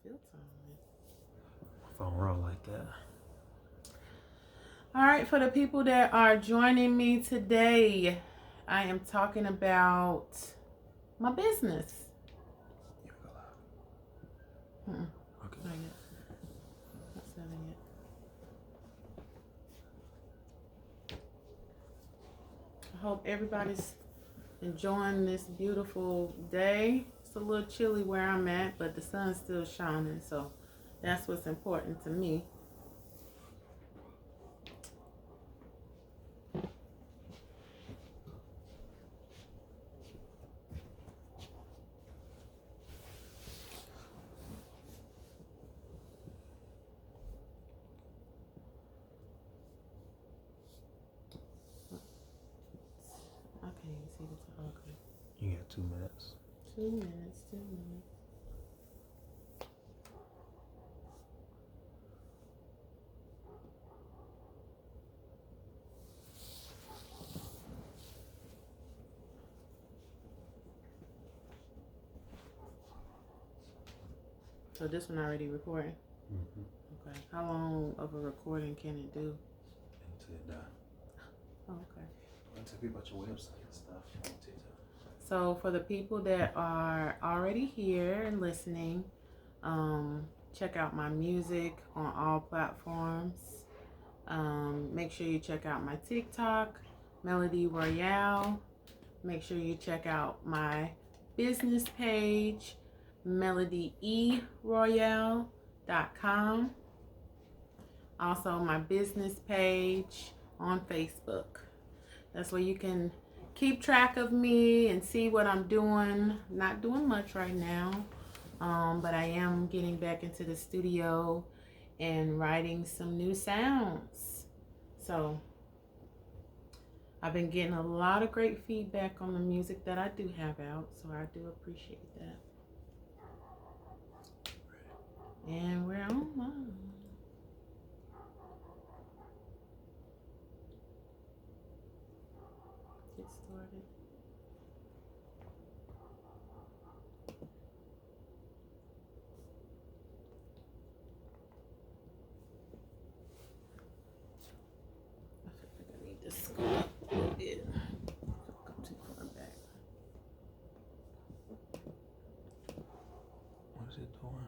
filter on it. My phone roll like that. All right, for the people that are joining me today, I am talking about my business. You go loud. Okay. Not yet. Not 7 yet. I hope everybody's enjoying this beautiful day. It's a little chilly where I'm at, but the sun's still shining, so that's what's important to me. I can't even see the time. Okay. You got 2 minutes. 2 minutes, 2 minutes. So this one already recording? Mm-hmm. Okay. How long of a recording can it do? Until it die. Oh, okay. Tell people about your website and stuff on TikTok. So for the people that are already here and listening, check out my music on all platforms. Make sure you check out my TikTok, Melodi Royale. Make sure you check out my business page, melodieroyale.com. Also my business page on Facebook. That's where you can keep track of me and see what I'm doing. Not doing much right now, but I am getting back into the studio and writing some new sounds. So I've been getting a lot of great feedback on the music that I do have out, so I do appreciate that. And we're online. Get started. I think I need to scoot up a little bit. Come too far back. What is it doing?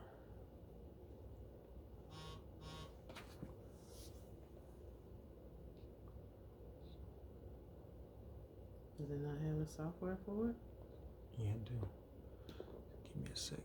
Does it not have a software for it? Yeah, I do. Give me a second.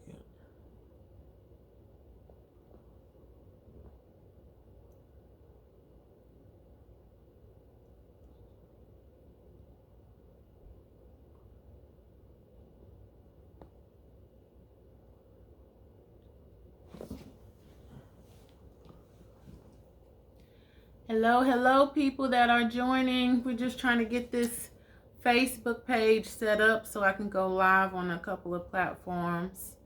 Hello, people that are joining. We're just trying to get this Facebook page set up so I can go live on a couple of platforms.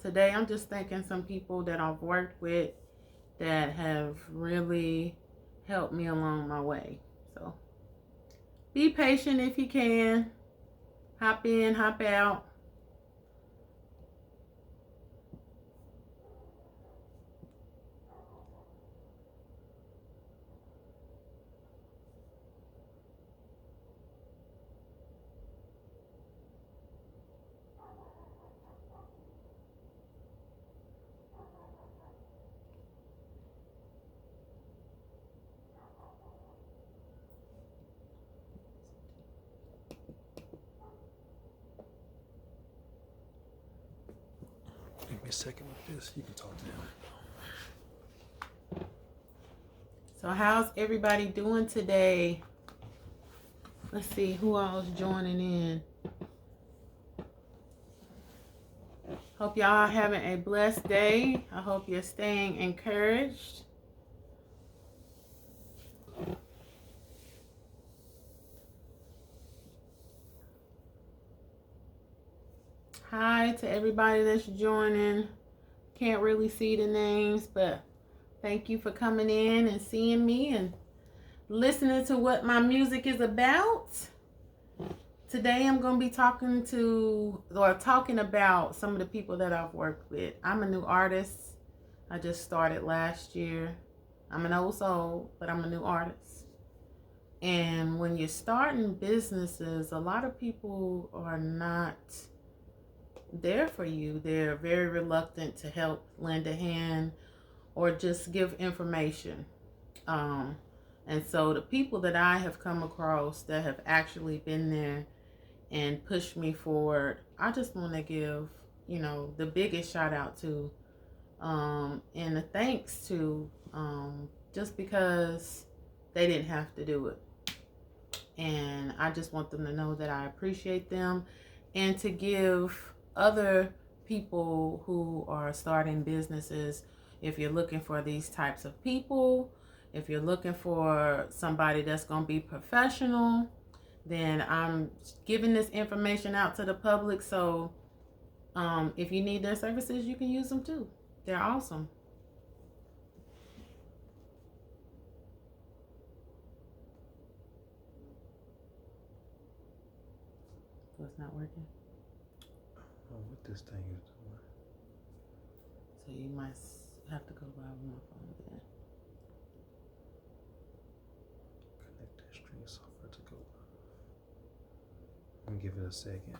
Today, I'm just thanking some people that I've worked with that have really helped me along my way. So be patient if you can. Hop in, hop out. Give me a second with this. You can talk to them. So how's everybody doing today? Let's see who all is joining in. Hope y'all are having a blessed day. I hope you're staying encouraged. Hi to everybody that's joining. Can't really see the names, but thank you for coming in and seeing me and listening to what my music is about. Today I'm going to be talking about some of the people that I've worked with. I'm a new artist. I just started last year. I'm an old soul, but I'm a new artist. And when you're starting businesses, a lot of people are not there for you. They're very reluctant to help, lend a hand, or just give information. And so the people that I have come across that have actually been there and pushed me forward, I just want to give, the biggest shout out to, and a thanks to, just because they didn't have to do it. And I just want them to know that I appreciate them, and to give other people who are starting businesses, if you're looking for these types of people, if you're looking for somebody that's going to be professional, then I'm giving this information out to the public. So if you need their services, you can use them too. They're awesome. So it's not working. Oh, what this thing is doing. So you might have to go live on my phone then. Connect that stream software to go live. I'm gonna give it a second.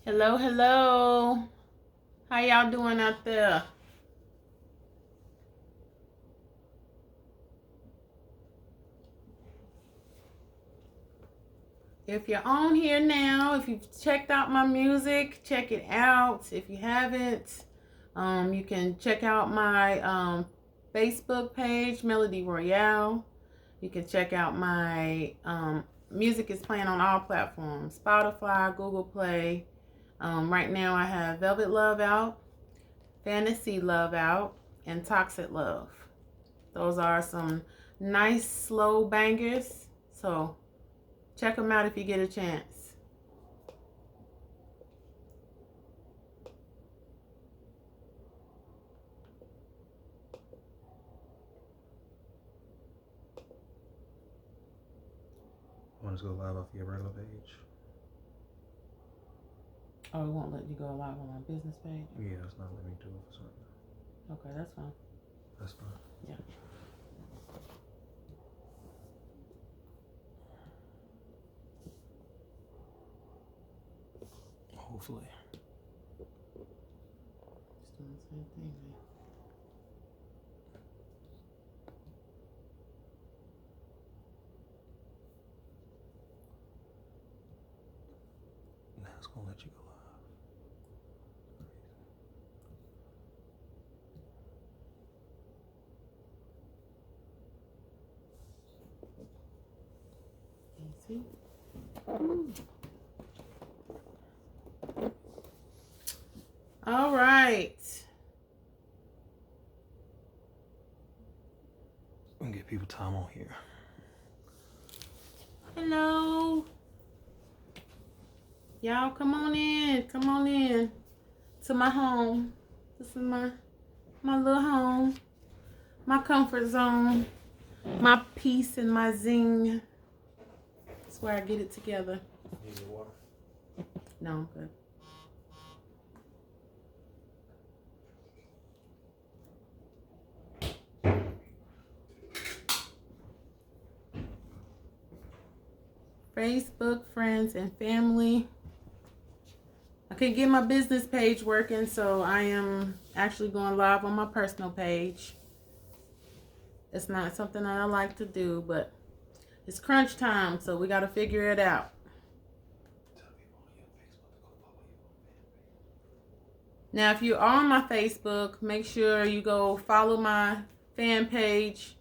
Hello, hello. How y'all doing out there? If you're on here now, if you've checked out my music, check it out. If you haven't, you can check out my Facebook page, Melodi Royale. You can check out my music is playing on all platforms, Spotify, Google Play. Right now I have Velvet Love out, Fantasy Love out, and Toxic Love. Those are some nice slow bangers. So check them out if you get a chance. Want to go live off your regular page? Oh, it won't let you go live on my business page? Yeah, it's not letting me do it for something. Okay, that's fine. That's fine. Yeah. Hopefully. Just doing the same thing, man. Now it's gonna let you go live. See? All right. I'm gonna give people time on here. Hello. Y'all come on in. Come on in to my home. This is my little home. My comfort zone. My peace and my zing. That's where I get it together. Need your water? No, I'm good. Facebook, friends, and family. I couldn't get my business page working, so I am actually going live on my personal page. It's not something that I like to do, but it's crunch time, so we got to figure it out. Now, if you're on my Facebook, make sure you go follow my fan page.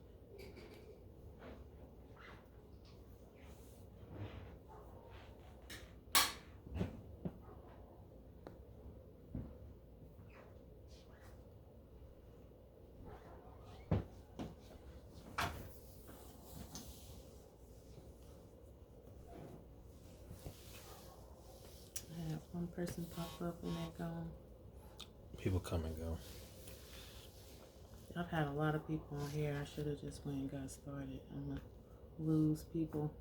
I have one person pop up and they're gone. People come and go. I've had a lot of people on here. I should have just went and got started. I'm gonna lose people.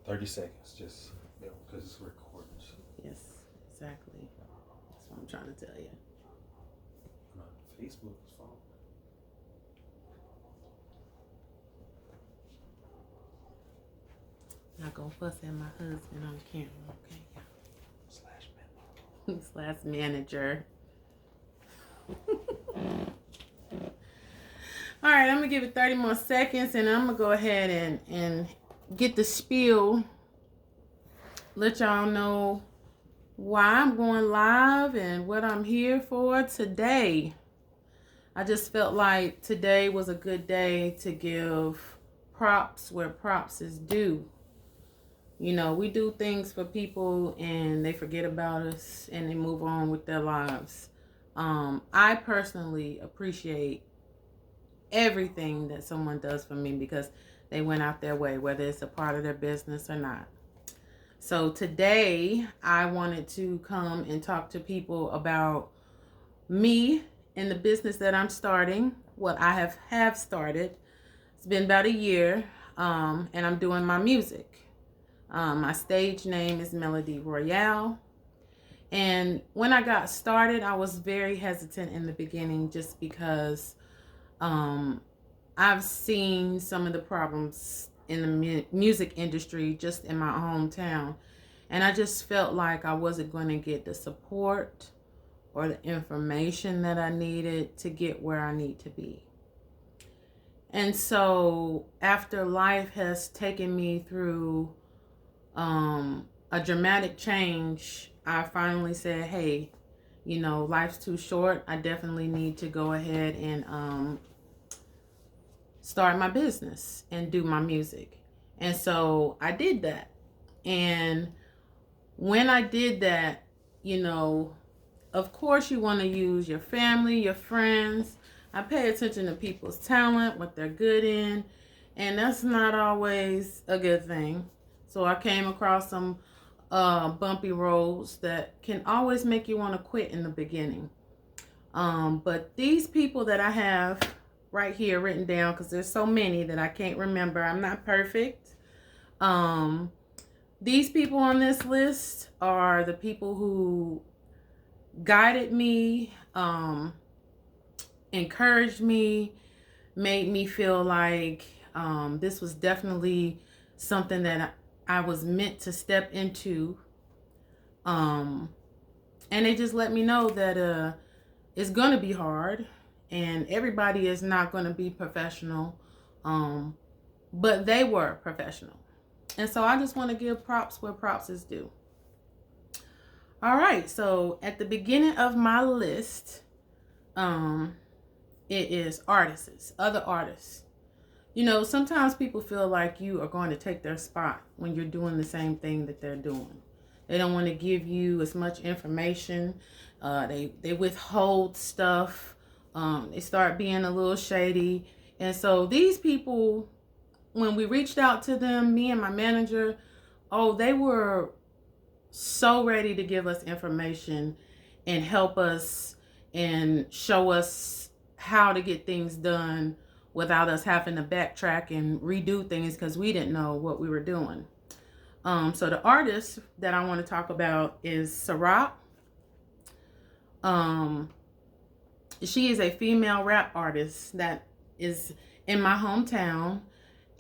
30 seconds, just because it's recording. So. Yes, exactly. That's what I'm trying to tell you. On Facebook is fine. Not gonna fuss at my husband on camera, okay? Slash manager. All right, I'm gonna give it 30 more seconds and I'm gonna go ahead and get the spiel. Let y'all know why I'm going live and what I'm here for today. I just felt like today was a good day to give props where props is due. You know, we do things for people and they forget about us and they move on with their lives. I personally appreciate everything that someone does for me because they went out their way, whether it's a part of their business or not. So today I wanted to come and talk to people about me and the business that I'm starting, what I have started. It's been about a year, and I'm doing my music. My stage name is Melodi Royale. And when I got started, I was very hesitant in the beginning just because I've seen some of the problems in the music industry just in my hometown. And I just felt like I wasn't going to get the support or the information that I needed to get where I need to be. And so after life has taken me through a dramatic change, I finally said, hey, you know, life's too short. I definitely need to go ahead and start my business and do my music. And so I did that. And when I did that, you know, of course you want to use your family, your friends. I pay attention to people's talent, what they're good in, and that's not always a good thing. So I came across some bumpy roads that can always make you want to quit in the beginning. But these people that I have right here written down, because there's so many that I can't remember. I'm not perfect. These people on this list are the people who guided me, encouraged me, made me feel like this was definitely something that I was meant to step into. And they just let me know that it's going to be hard and everybody is not going to be professional. But they were professional. And so I just want to give props where props is due. All right. So at the beginning of my list, it is artists, other artists. You know, sometimes people feel like you are going to take their spot when you're doing the same thing that they're doing. They don't want to give you as much information. They withhold stuff. They start being a little shady. And so these people, when we reached out to them, me and my manager, they were so ready to give us information and help us and show us how to get things done without us having to backtrack and redo things because we didn't know what we were doing. So the artist that I want to talk about is Sarah. She is a female rap artist that is in my hometown.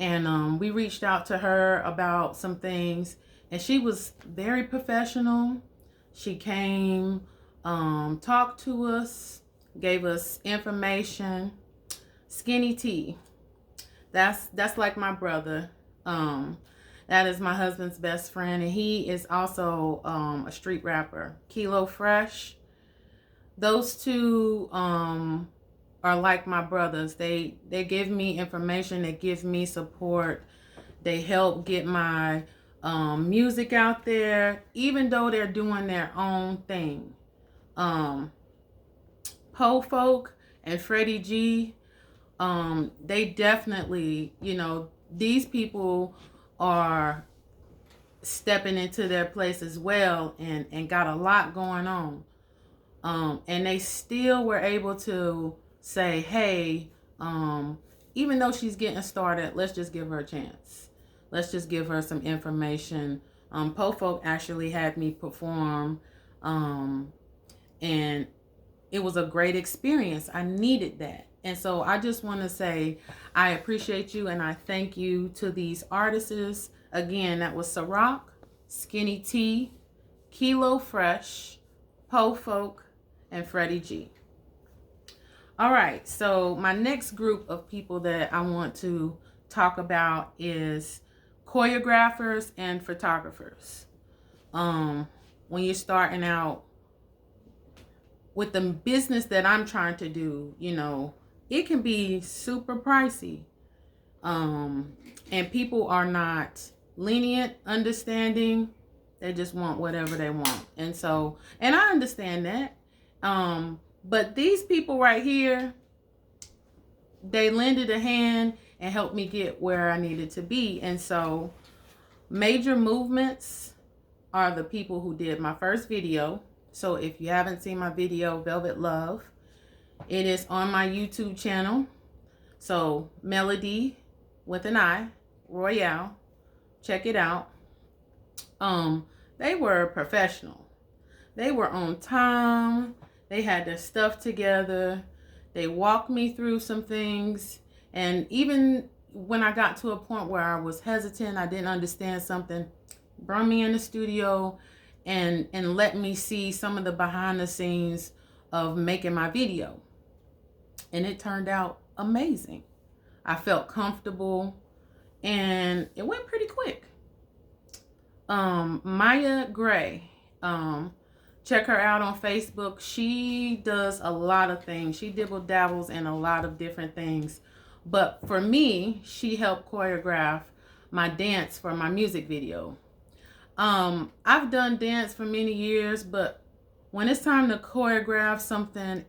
And we reached out to her about some things. And she was very professional. She came, talked to us, gave us information. Skinny T. That's like my brother. That is my husband's best friend, and he is also a street rapper. Kilo Fresh. Those two are like my brothers. They give me information. They give me support. They help get my music out there, even though they're doing their own thing. Po Folk and Freddie G. They definitely, you know, these people are stepping into their place as well, and got a lot going on. And they still were able to say, hey, even though she's getting started, let's just give her a chance. Let's just give her some information. Po-Folk actually had me perform, and it was a great experience. I needed that. And so I just want to say I appreciate you and I thank you to these artists. Again, that was Ciroc, Skinny T, Kilo Fresh, Po-Folk, and Freddie G. All right, so my next group of people that I want to talk about is choreographers and photographers. When you're starting out with the business that I'm trying to do, you know, it can be super pricey. And people are not lenient, understanding. They just want whatever they want. And so, and I understand that. But these people right here, they lended a hand and helped me get where I needed to be. And so Major Movements are the people who did my first video. So if you haven't seen my video, Velvet Love, it is on my YouTube channel. So Melodi with an I, Royale, check it out. They were professional. They were on time. They had their stuff together. They walked me through some things. And even when I got to a point where I was hesitant, I didn't understand something, brought me in the studio and let me see some of the behind the scenes of making my video. And it turned out amazing. I felt comfortable and it went pretty quick. Maya Gray, check her out on Facebook. She does a lot of things. She dibble dabbles in a lot of different things. But for me, she helped choreograph my dance for my music video. I've done dance for many years, but when it's time to choreograph something,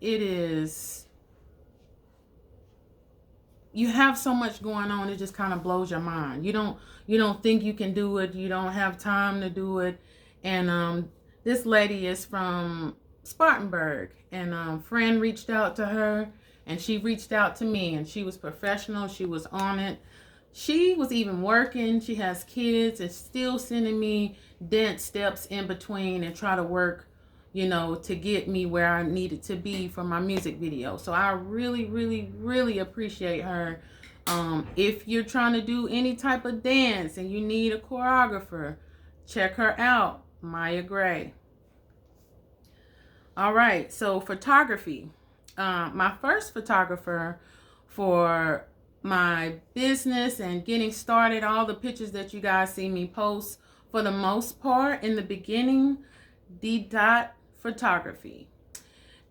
you have so much going on, it just kind of blows your mind. You don't think you can do it. You don't have time to do it. And this lady is from Spartanburg, and a friend reached out to her, and she reached out to me, and she was professional. She was on it. She was even working. She has kids and still sending me dance steps in between and try to work, you know, to get me where I needed to be for my music video. So I really, really, really appreciate her. If you're trying to do any type of dance and you need a choreographer, check her out, Maya Gray. All right, so photography. My first photographer for my business and getting started, all the pictures that you guys see me post, for the most part, in the beginning, D. Photography.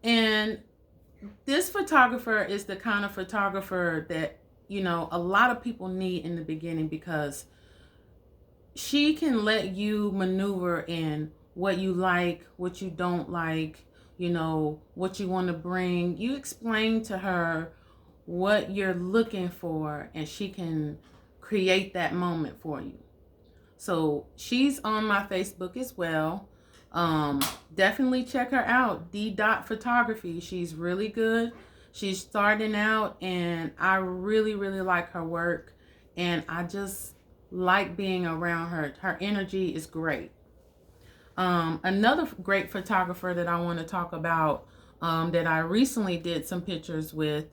And this photographer is the kind of photographer that, you know, a lot of people need in the beginning, because she can let you maneuver in what you like, what you don't like, you know, what you want to bring. You explain to her what you're looking for, and she can create that moment for you. So she's on my Facebook as well. Definitely check her out, D. Photography. She's really good. She's starting out, and I really, really like her work, and I just like being around her. Her energy is great. Another great photographer that I want to talk about, that I recently did some pictures with,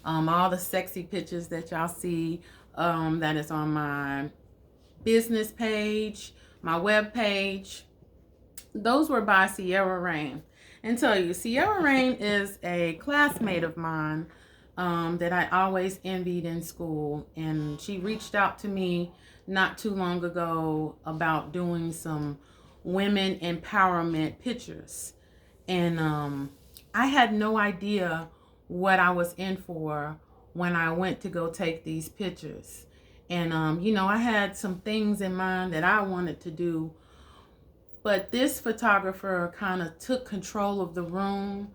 all the sexy pictures that y'all see, that is on my business page, my web page. Those were by Sierra Rain. And tell you, Sierra Rain is a classmate of mine, that I always envied in school. And she reached out to me not too long ago about doing some women empowerment pictures. And I had no idea what I was in for when I went to go take these pictures. And, you know, I had some things in mind that I wanted to do. But this photographer kind of took control of the room,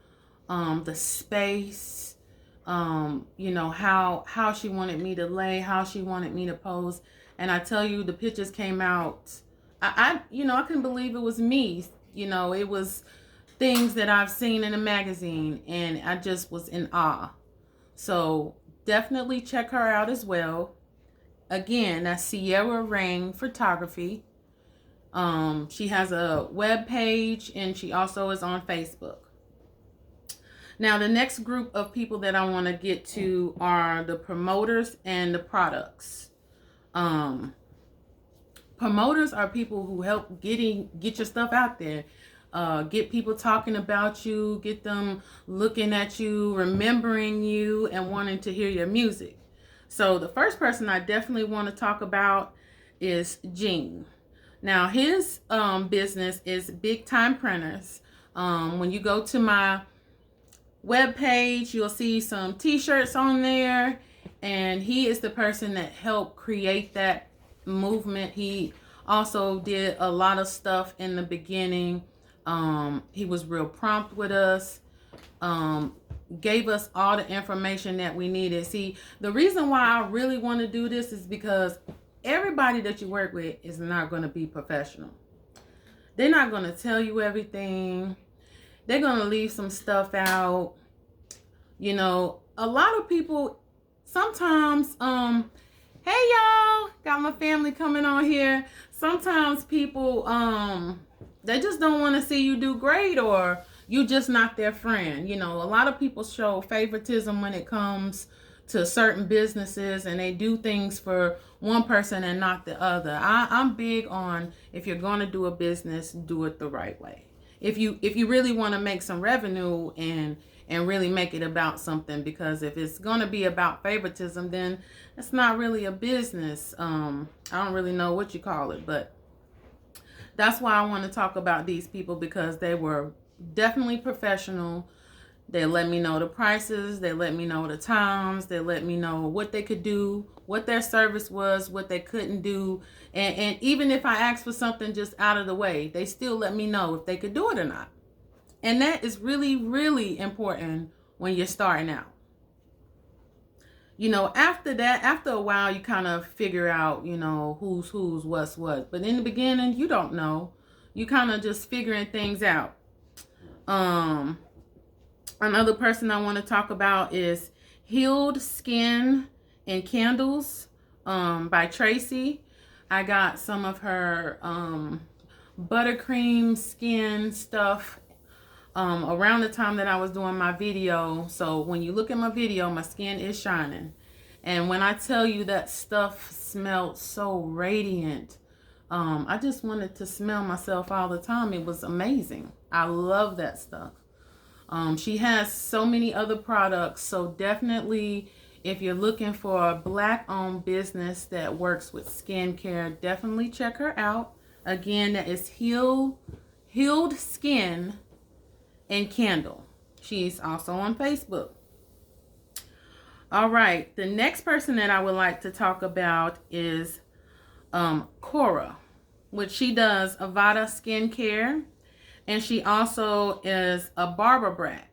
the space, you know, how she wanted me to lay, how she wanted me to pose. And I tell you, the pictures came out I couldn't believe it was me. It was things that I've seen in a magazine, and I just was in awe. So definitely check her out as well. Again, that's Sierra Ring Photography. She has a web page, and she also is on Facebook. Now, the next group of people that I want to get to are the promoters and the products. Promoters are people who help get your stuff out there, get people talking about you, get them looking at you, remembering you, and wanting to hear your music. So the first person I definitely want to talk about is Gene. Now, his business is Big Time Printers. When you go to my web page, you'll see some t-shirts on there, and he is the person that helped create that movement. He also did a lot of stuff in the beginning. He was real prompt with us, gave us all the information that we needed. See, the reason why I really want to do this is because everybody that you work with is not going to be professional. They're not going to tell you everything. They're going to leave some stuff out. A lot of people sometimes, hey y'all, got my family coming on here. Sometimes people, they just don't want to see you do great, or you just not their friend. A lot of people show favoritism when it comes to certain businesses, and they do things for one person and not the other. I'm big on, if you're going to do a business, do it the right way. If you really want to make some revenue and really make it about something, because if it's going to be about favoritism, then it's not really a business. I don't really know what you call it, but that's why I want to talk about these people, because they were definitely professional. They let me know the prices. They let me know the times. They let me know what they could do, what their service was, what they couldn't do. And even if I asked for something just out of the way, they still let me know if they could do it or not. And that is really, really important when you're starting out. After that, after a while, you kind of figure out, who's, what's what. But in the beginning, you don't know. You kind of just figuring things out. Another person I want to talk about is Healed Skin and Candles by Tracy. I got some of her buttercream skin stuff around the time that I was doing my video. So when you look at my video, my skin is shining. And when I tell you that stuff smelled so radiant, I just wanted to smell myself all the time. It was amazing. I love that stuff. She has so many other products. So definitely, if you're looking for a Black-owned business that works with skincare, definitely check her out. Again, that is Healed Skin and Candle. She's also on Facebook. All right, the next person that I would like to talk about is Cora, which she does Avada Skincare, and she also is a barber brat.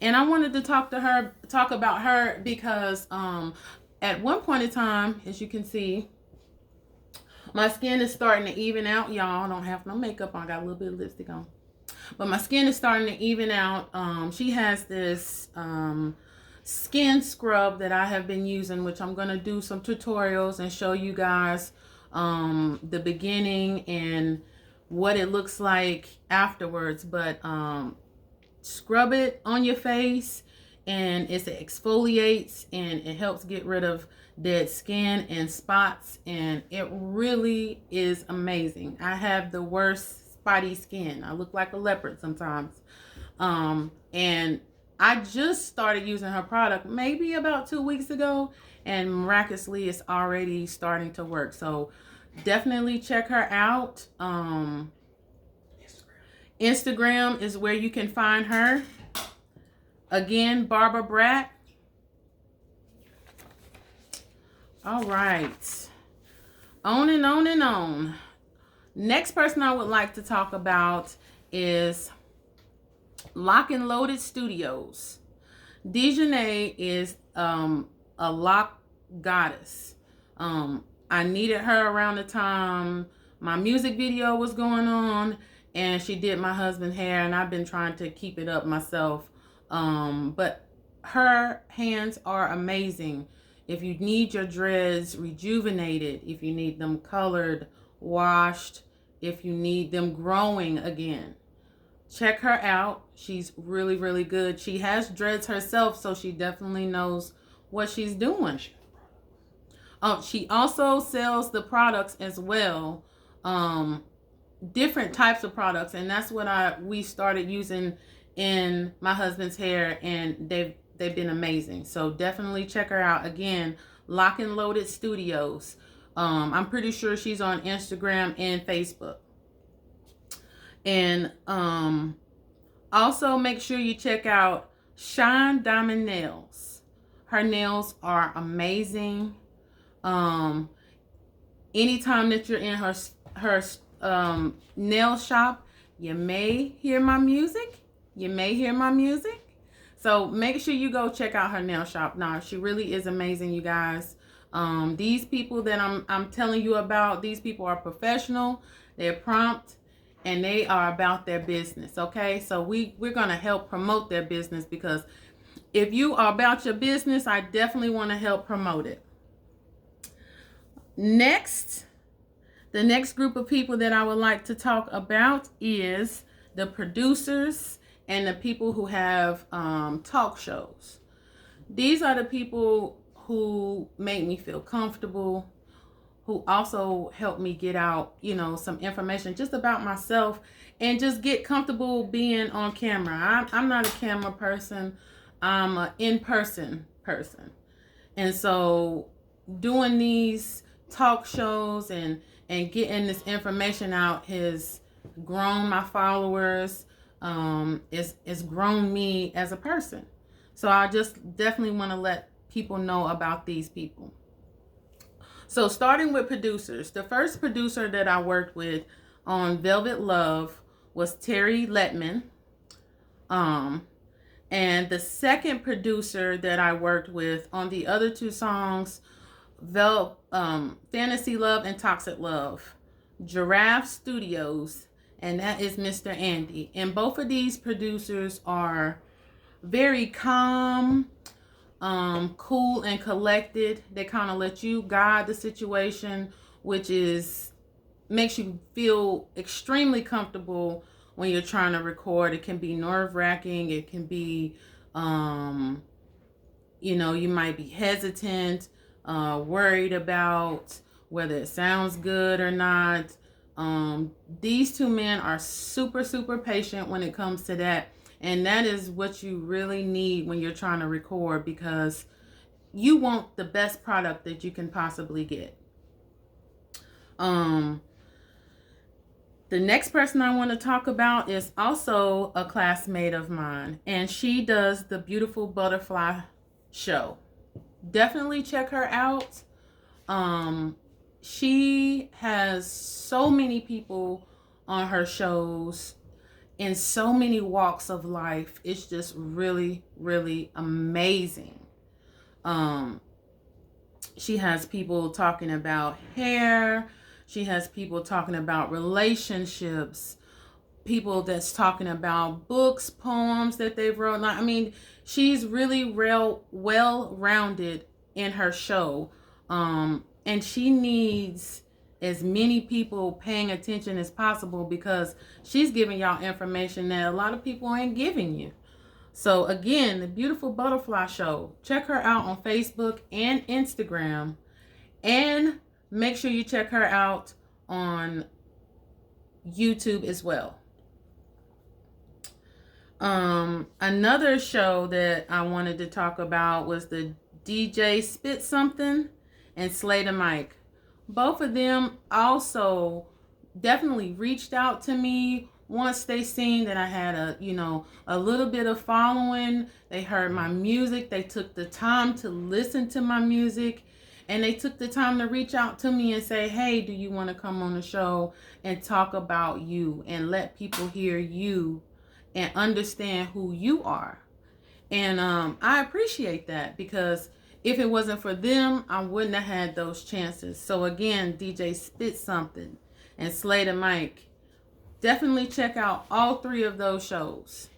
And I wanted to talk about her because at one point in time, as you can see, my skin is starting to even out. Y'all, I don't have no makeup on. I got a little bit of lipstick on. But my skin is starting to even out. She has this skin scrub that I have been using, which I'm going to do some tutorials and show you guys the beginning and what it looks like afterwards. But scrub it on your face, and it exfoliates, and it helps get rid of dead skin and spots, and it really is amazing. I have the worst spotty skin. I look like a leopard sometimes. And I just started using her product maybe about 2 weeks ago, and miraculously it's already starting to work. So definitely check her out. Instagram is where you can find her. Again, Barbara Brat. All right. On and on and on. Next person I would like to talk about is Lock and Loaded Studios. Dejanay is a lock goddess. I needed her around the time my music video was going on, and she did my husband's hair, and I've been trying to keep it up myself. But her hands are amazing. If you need your dreads rejuvenated, if you need them colored, washed, if you need them growing again, check her out. She's really, really good. She has dreads herself, so she definitely knows what she's doing. She also sells the products as well, different types of products, and that's what we started using in my husband's hair, and they've been amazing. So definitely check her out. Again, Lock and Loaded Studios. I'm pretty sure she's on Instagram and Facebook. And also make sure you check out Shine Diamond Nails. Her nails are amazing. Anytime that you're in her nail shop, you may hear my music. So make sure you go check out her nail shop. Now, she really is amazing, you guys. These people that I'm telling you about, these people are professional, they're prompt, and they are about their business. Okay, so we're gonna help promote their business, because if you are about your business, I definitely want to help promote it. Next, the next group of people that I would like to talk about is the producers and the people who have talk shows. These are the people who make me feel comfortable, who also help me get out, some information just about myself and just get comfortable being on camera. I'm not a camera person. I'm an in-person person. And so doing these talk shows and getting this information out has grown my followers. It's grown me as a person. So I just definitely want to let people know about these people. So starting with producers, the first producer that I worked with on Velvet Love was Terry Letman. And the second producer that I worked with on the other two songs, Fantasy Love and Toxic Love, Giraffe Studios, and that is Mr. Andy. And both of these producers are very calm, cool and collected. They kind of let you guide the situation, which makes you feel extremely comfortable when you're trying to record. It can be nerve-wracking. It can be, you might be hesitant, worried about whether it sounds good or not. These two men are super, super patient when it comes to that. And that is what you really need when you're trying to record, because you want the best product that you can possibly get. The next person I want to talk about is also a classmate of mine, and she does the Beautiful Butterfly show. Definitely check her out. She has so many people on her shows in so many walks of life. It's just really, really amazing. She has people talking about hair. She has people talking about relationships, people that's talking about books, poems that they've wrote. I mean, she's really well-rounded in her show. And she needs as many people paying attention as possible, because she's giving y'all information that a lot of people ain't giving you. So again, the Beautiful Butterfly Show. Check her out on Facebook and Instagram. And make sure you check her out on YouTube as well. Another show that I wanted to talk about was the DJ Spit Something and Slay the Mic. Both of them also definitely reached out to me once they seen that I had a little bit of following. They heard my music. They took the time to listen to my music, and they took the time to reach out to me and say, hey, do you want to come on the show and talk about you and let people hear you and understand who you are? And I appreciate that, because if it wasn't for them, I wouldn't have had those chances. So again, DJ Spit Something and Slay the Mic. Definitely check out all 3 of those shows.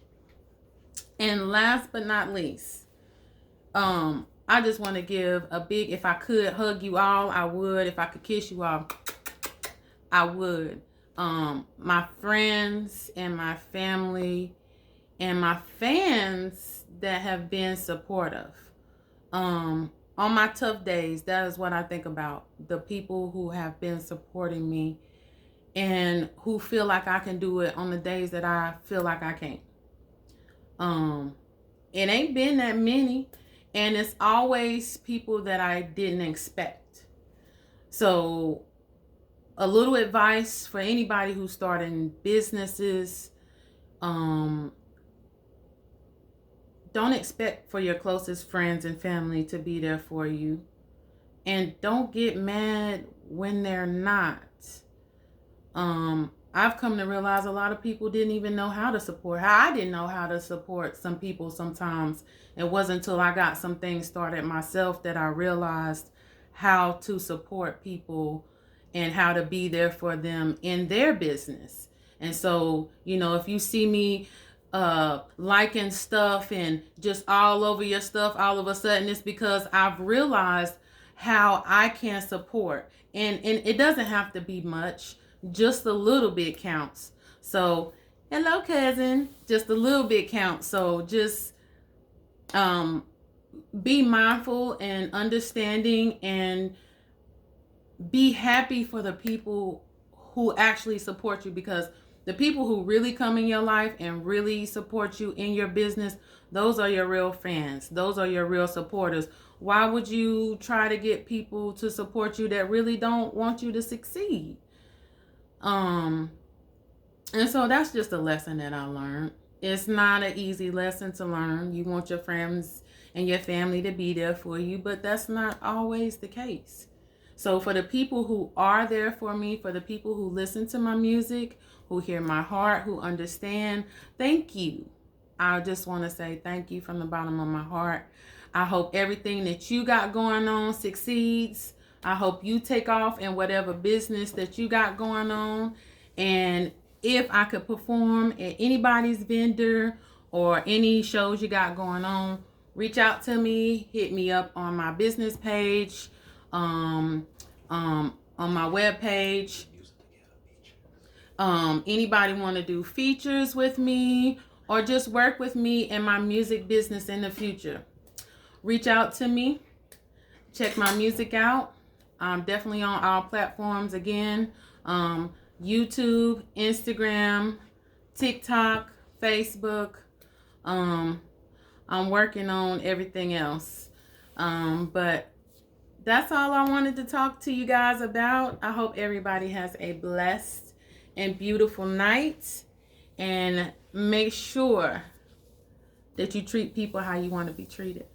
And last but not least, I just want to give a big, if I could hug you all, I would. If I could kiss you all, I would. My friends and my family and my fans that have been supportive. On my tough days, that is what I think about. The people who have been supporting me and who feel like I can do it on the days that I feel like I can't. It ain't been that many, and it's always people that I didn't expect. So a little advice for anybody who's starting businesses, don't expect for your closest friends and family to be there for you, and don't get mad when they're not. I've come to realize a lot of people didn't even know how to support. I didn't know how to support some people sometimes. It wasn't until I got some things started myself that I realized how to support people and how to be there for them in their business. And so, if you see me liking stuff and just all over your stuff all of a sudden, it's because I've realized how I can support. And it doesn't have to be much. Just a little bit counts. So, hello, cousin. Just a little bit counts. So, just be mindful and understanding, and be happy for the people who actually support you, because the people who really come in your life and really support you in your business, those are your real fans. Those are your real supporters. Why would you try to get people to support you that really don't want you to succeed? And so that's just a lesson that I learned. It's not an easy lesson to learn. You want your friends and your family to be there for you, but that's not always the case. So for the people who are there for me, for the people who listen to my music, who hear my heart, who understand, thank you. I just want to say thank you from the bottom of my heart. I hope everything that you got going on succeeds. I hope you take off in whatever business that you got going on. And if I could perform at anybody's vendor or any shows you got going on, reach out to me, hit me up on my business page, on my web page. Anybody want to do features with me or just work with me in my music business in the future, reach out to me. Check my music out. I'm definitely on all platforms again. YouTube, Instagram, TikTok, Facebook. I'm working on everything else. But that's all I wanted to talk to you guys about. I hope everybody has a blessed and beautiful night. And make sure that you treat people how you want to be treated.